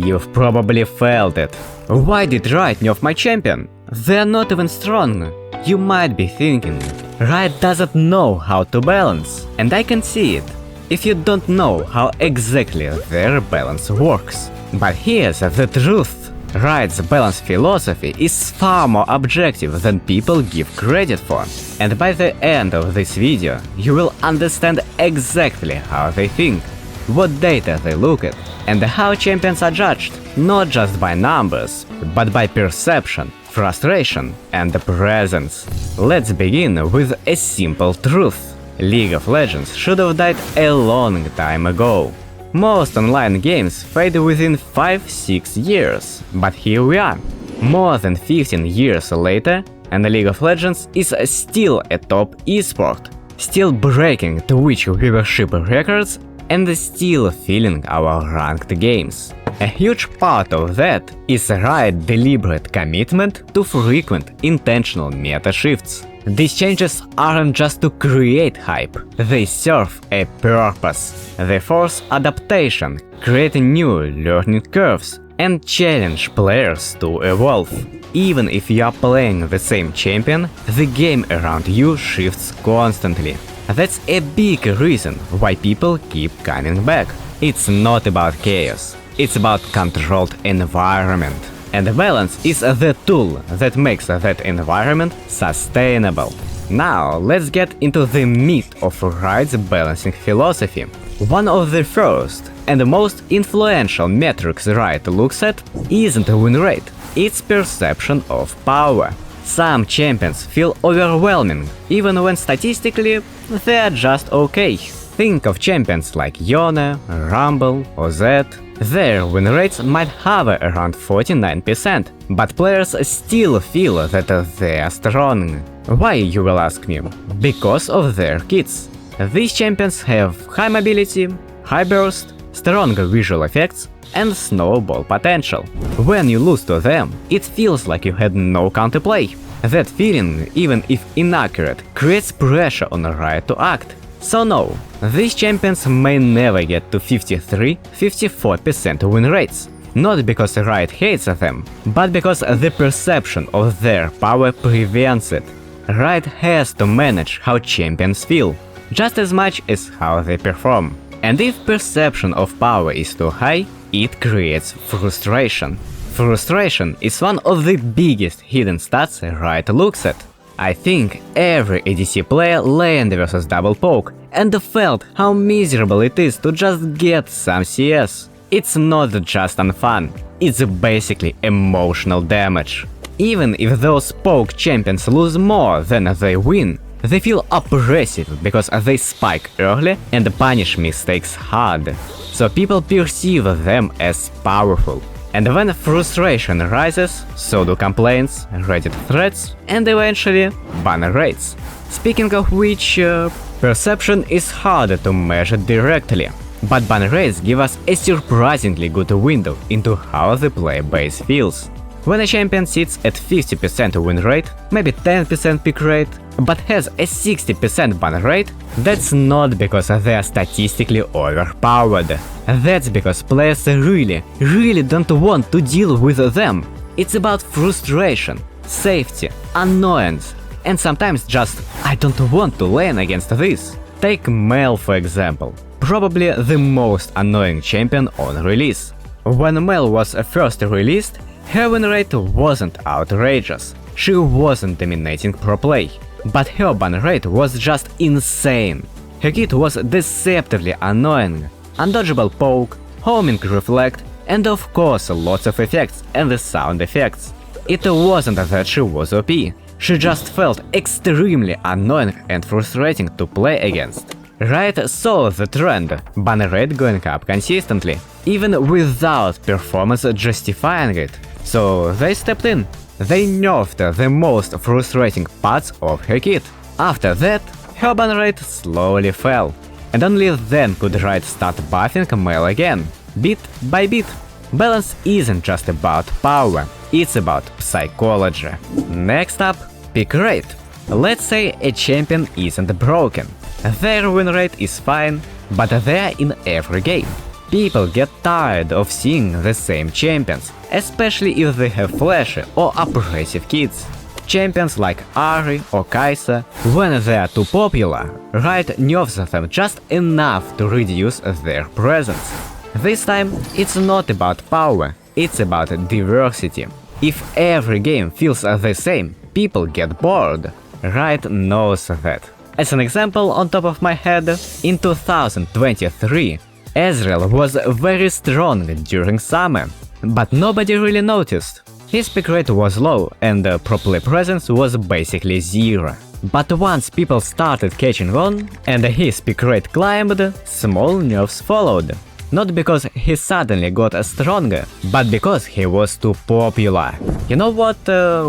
You've probably felt it. Why did Riot nerf my champion? They're not even strong. You might be thinking, Riot doesn't know how to balance, and I can see it, if you don't know how exactly their balance works. But here's the truth. Riot's balance philosophy is far more objective than people give credit for. And by the end of this video, you will understand exactly how they think, what data they look at, and how champions are judged, not just by numbers, but by perception, frustration, and presence. Let's begin with a simple truth. League of Legends should have died a long time ago. Most online games fade within 5-6 years, but here we are, more than 15 years later, and League of Legends is still a top esport, still breaking Twitch viewership records and still filling our ranked games. A huge part of that is Riot's deliberate commitment to frequent, intentional meta shifts. These changes aren't just to create hype, they serve a purpose. They force adaptation, create new learning curves, and challenge players to evolve. Even if you are playing the same champion, the game around you shifts constantly. That's a big reason why people keep coming back. It's not about chaos, it's about controlled environment. And balance is the tool that makes that environment sustainable. Now let's get into the meat of Riot's balancing philosophy. One of the first and most influential metrics Riot looks at isn't win rate, it's perception of power. Some champions feel overwhelming, even when statistically they're just okay. Think of champions like Yone, Rumble, or Zed. Their win rates might hover around 49%, but players still feel that they're strong. Why, you will ask me? Because of their kits. These champions have high mobility, high burst, strong visual effects, and snowball potential. When you lose to them, it feels like you had no counterplay. That feeling, even if inaccurate, creates pressure on Riot to act. So no, these champions may never get to 53-54% win rates. Not because Riot hates them, but because the perception of their power prevents it. Riot has to manage how champions feel, just as much as how they perform. And if perception of power is too high, it creates frustration. Frustration is one of the biggest hidden stats Riot looks at. I think every ADC player landed versus double poke and felt how miserable it is to just get some CS. It's not just unfun, it's basically emotional damage. Even if those poke champions lose more than they win, they feel oppressive because they spike early and punish mistakes hard. So people perceive them as powerful. And when frustration rises, so do complaints, Reddit threads, and eventually Banrates. Speaking of which, perception is harder to measure directly, but Banrates give us a surprisingly good window into how the player base feels. When a champion sits at 50% win rate, maybe 10% pick rate, but has a 60% ban rate, that's not because they are statistically overpowered. That's because players really don't want to deal with them. It's about frustration, safety, annoyance, and sometimes just I don't want to lane against this. Take Mel for example, probably the most annoying champion on release. When Mel was first released, her win rate wasn't outrageous, she wasn't dominating pro play, but her ban rate was just insane. Her kit was deceptively annoying, undodgeable poke, homing reflect, and of course lots of effects and the sound effects. It wasn't that she was OP, she just felt extremely annoying and frustrating to play against. Riot saw the trend, ban rate going up consistently, even without performance justifying it. So they stepped in. They nerfed the most frustrating parts of her kit. After that, her ban rate slowly fell, and only then could Riot start buffing Mel again, bit by bit. Balance isn't just about power, it's about psychology. Next up, pick rate. Let's say a champion isn't broken. Their win rate is fine, but they're in every game. People get tired of seeing the same champions, especially if they have flashy or oppressive kits. Champions like Ahri or Kai'Sa, when they are too popular, Riot nerfs them just enough to reduce their presence. This time, it's not about power, it's about diversity. If every game feels the same, people get bored. Riot knows that. As an example on top of my head, in 2023, Ezreal was very strong during summer, but nobody really noticed. His pick rate was low and pro play presence was basically zero. But once people started catching on and his pick rate climbed, small nerfs followed. Not because he suddenly got stronger, but because he was too popular. You know what,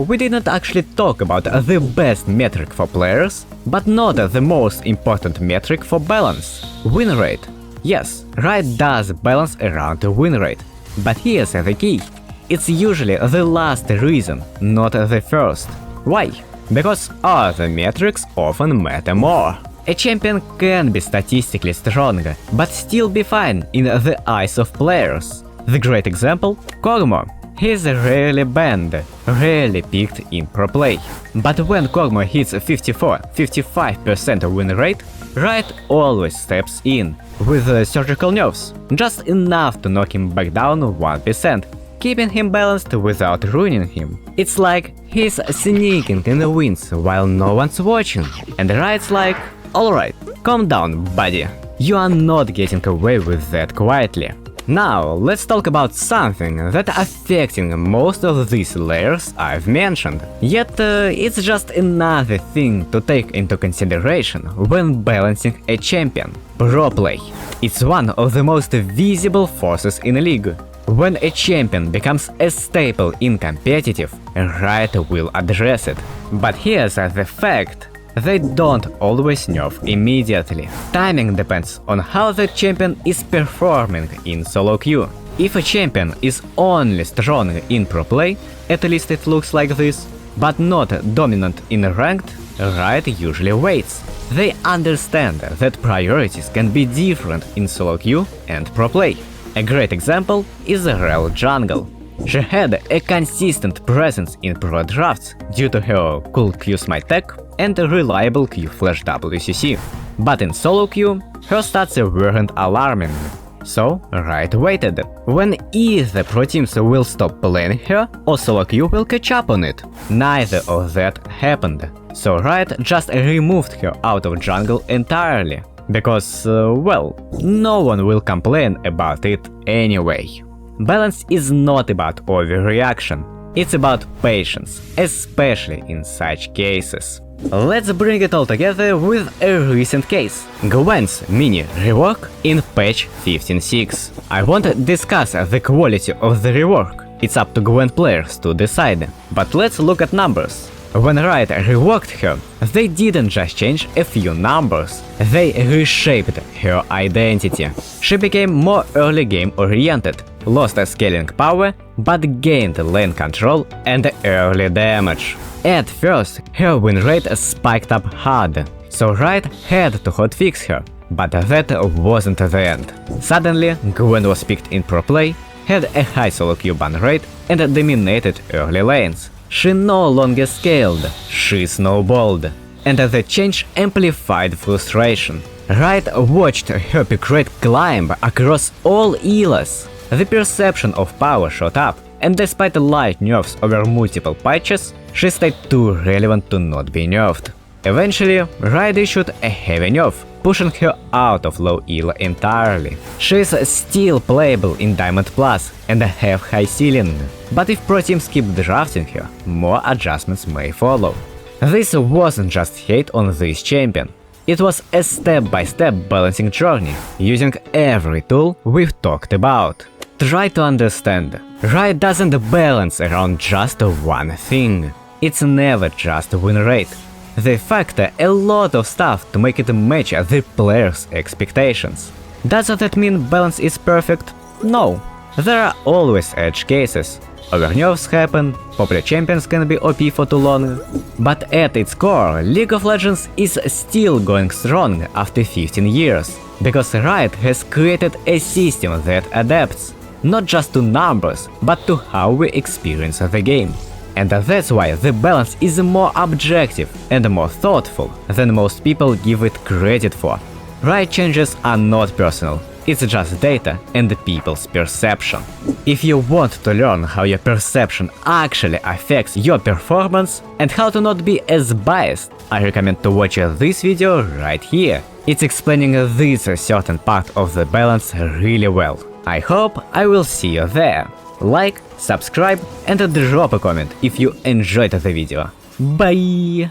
we didn't actually talk about the best metric for players, but not the most important metric for balance: win rate. Yes, Riot does balance around win rate, but here's the key. It's usually the last reason, not the first. Why? Because other metrics often matter more. A champion can be statistically stronger, but still be fine in the eyes of players. The great example, Kog'Maw. He's rarely banned, rarely picked in pro play. But when Kog'Maw hits 54–55% win rate, Riot always steps in, with surgical nerfs, just enough to knock him back down 1%, keeping him balanced without ruining him. It's like he's sneaking in the wins while no one's watching, and Riot's like, alright, calm down, buddy. You are not getting away with that quietly. Now, let's talk about something that's affecting most of these layers I've mentioned. Yet, it's just another thing to take into consideration when balancing a champion: pro play. It's one of the most visible forces in a league. When a champion becomes a staple in competitive, Riot will address it. But here's the fact. They don't always nerf immediately. Timing depends on how the champion is performing in solo queue. If a champion is only strong in pro play, at least it looks like this, but not dominant in ranked, Riot usually waits. They understand that priorities can be different in solo queue and pro play. A great example is Rel Jungle. She had a consistent presence in pro drafts due to her cool Q smite tech and reliable Q flash WCC. But in solo queue, her stats weren't alarming. So Riot waited. When either pro teams will stop playing her or solo queue will catch up on it. Neither of that happened. So Riot just removed her out of jungle entirely. Because, well, no one will complain about it anyway. Balance is not about overreaction, it's about patience, especially in such cases. Let's bring it all together with a recent case, Gwen's Mini-Rework in patch 15.6. I won't discuss the quality of the rework, it's up to Gwen players to decide, but let's look at numbers. When Riot reworked her, they didn't just change a few numbers, they reshaped her identity. She became more early game oriented, lost scaling power, but gained lane control and early damage. At first, her win rate spiked up hard, so Riot had to hotfix her, but that wasn't the end. Suddenly, Gwen was picked in pro play, had a high solo queue ban rate, and dominated early lanes. She no longer scaled, she snowballed, and the change amplified frustration. Riot watched her pick rate climb across all eras. The perception of power shot up, and despite light nerfs over multiple patches, she stayed too relevant to not be nerfed. Eventually, Riot issued a heavy nerf, pushing her out of low elo entirely. She's still playable in Diamond Plus and have high ceiling, but if pro teams keep drafting her, more adjustments may follow. This wasn't just hate on this champion, it was a step-by-step balancing journey, using every tool we've talked about. Try to understand, Riot doesn't balance around just one thing. It's never just win rate. They factor a lot of stuff to make it match the players' expectations. Does that mean balance is perfect? No. There are always edge cases. Overnerfs happen, popular champions can be OP for too long. But at its core, League of Legends is still going strong after 15 years. Because Riot has created a system that adapts not just to numbers, but to how we experience the game. And that's why the balance is more objective and more thoughtful than most people give it credit for. Riot changes are not personal, it's just data and people's perception. If you want to learn how your perception actually affects your performance and how to not be as biased, I recommend to watch this video right here. It's explaining this certain part of the balance really well. I hope I will see you there. Like, subscribe and drop a comment if you enjoyed the video. Bye!